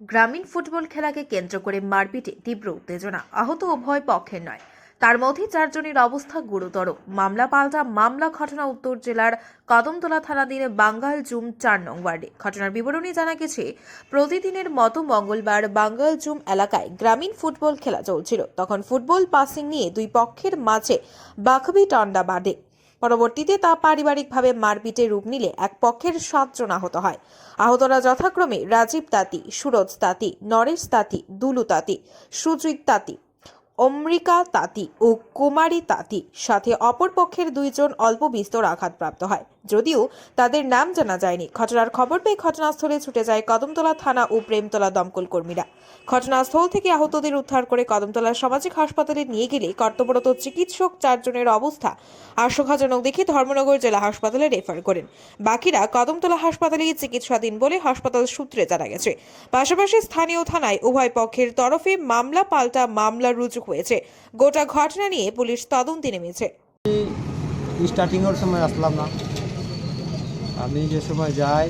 গ্রামীণ ফুটবল খেলাকে কেন্দ্র করে মারপিটে তীব্র উত্তেজনা, আহত উভয় পক্ষের নয়, তার মধ্যে 4 জনের অবস্থা গুরুতর। মামলা পাল্টা মামলা। ঘটনা উত্তর জেলার কদমতলা থানাধীন বাঙ্গাল জুম 4 নং ওয়ার্ডে। ঘটনার বিবরণী জানা গেছে, প্রতিদিনের মতো মঙ্গলবার বাঙ্গাল জুম এলাকায় গ্রামীণ ফুটবল খেলা চলছিল। তখন ফুটবল পাসিং নিয়ে দুই পক্ষের মাঝে বাখবি টান্ডা বাঁধে। পরবর্তীতে তা পারিবারিকভাবে মারপিটে রূপ নিলে এক পক্ষের 7 জন আহত হয়। আহতরা যথাক্রমে রাজীব তাঁতি, সুরজ তাঁতি, নরেশ তাঁতি, দুলু তাঁতি, সুজিত তাঁতি, অমৃকা তাঁতি ও কুমারী তাঁতি। সাথে অপর পক্ষের 2 জন অল্প বিস্তর আঘাতপ্রাপ্ত হয়, যদিও তাদের নাম জানা যায়নি। ঘটনার খবর পেয়ে ঘটনাস্থলে ছুটে যায় কদমতলা থানা ও প্রেমতলা দমকল কর্মীরা। ঘটনাস্থল থেকে আহতদের উদ্ধার করে কদমতলা সামাজিক হাসপাতালে নিয়ে গেলে কর্তব্যরত চিকিৎসক 4 জনের অবস্থা আশঙ্কাজনক দেখে ধর্মনগর জেলা হাসপাতালে রেফার করেন। বাকিরা কদমতলা হাসপাতালে চিকিৎসাধীন বলে হাসপাতাল সূত্রে জানা গেছে। পাশাপাশি স্থানীয় থানায় উভয় পক্ষের তরফে মামলা পাল্টা মামলা রুজু হয়েছে। গোটা ঘটনা নিয়ে পুলিশ তদন্তে নেমেছে। স্টার্টিং এর সময় আসলাম না, আমি যে সময় যাই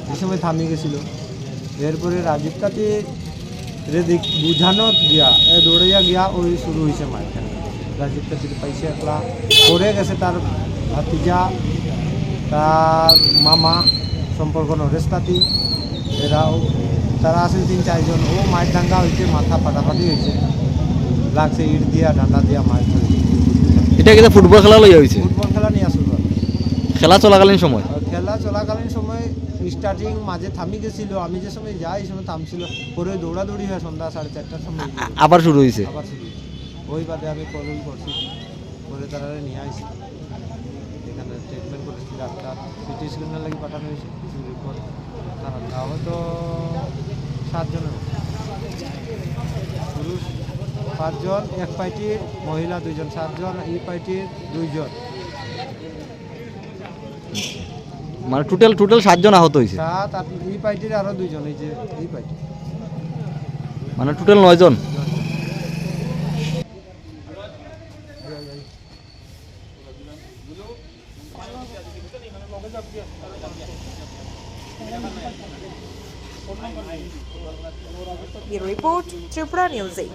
সে সময় থামি গেছিল। এরপরে রাজীব তাতে বুঝানো গিয়া দৌড়াইয়া গিয়া ওই শুরু হয়েছে মারখানা। রাজীব তাতে পাইছে একলা পড়ে গেছে, তার ভাতিজা, তার মামা সম্পর্ক নরেশ তাঁতি, এরাও তারা আছে 3-4 জন। ও মায়ের ডাঙ্গা হয়েছে, মাথা ফাটাফাটি হয়েছে, লাগছে ইট দিয়া ডান্ডা দিয়া মার ধরে। এটা কিন্তু ফুটবল খেলা লইয়া হয়েছে। ফুটবল খেলা নিয়ে আসল খেলা চলাকালীন সময় স্টার্টিং মাঝে থামি গেছিল। আমি যে সময় যাই এই সময় থামছিল, পরে দৌড়াদৌড়ি হয় সন্ধ্যা 4:30টার সময় আবার শুরু হয়েছে। ওই বাদে আমি কল করছি, পরে তারা নিয়ে আসি এখানে ট্রিটমেন্ট করেছি। ডাক্তার সিটি স্ক্যানের লাগি পাঠানো হয়েছে, কিছু রিপোর্ট হয়তো 7 জনের পুরুষ 5 জন, এক পার্টির মহিলা 2 জন, 7 জন, এই পার্টির 2 জন, মানে টোটাল 7 জন আহত হয়েছে। 7 আর এই পার্টির আরো 2 জন, এই যে এই পার্টি, মানে টোটাল 9 জন। Report Tripura news 8।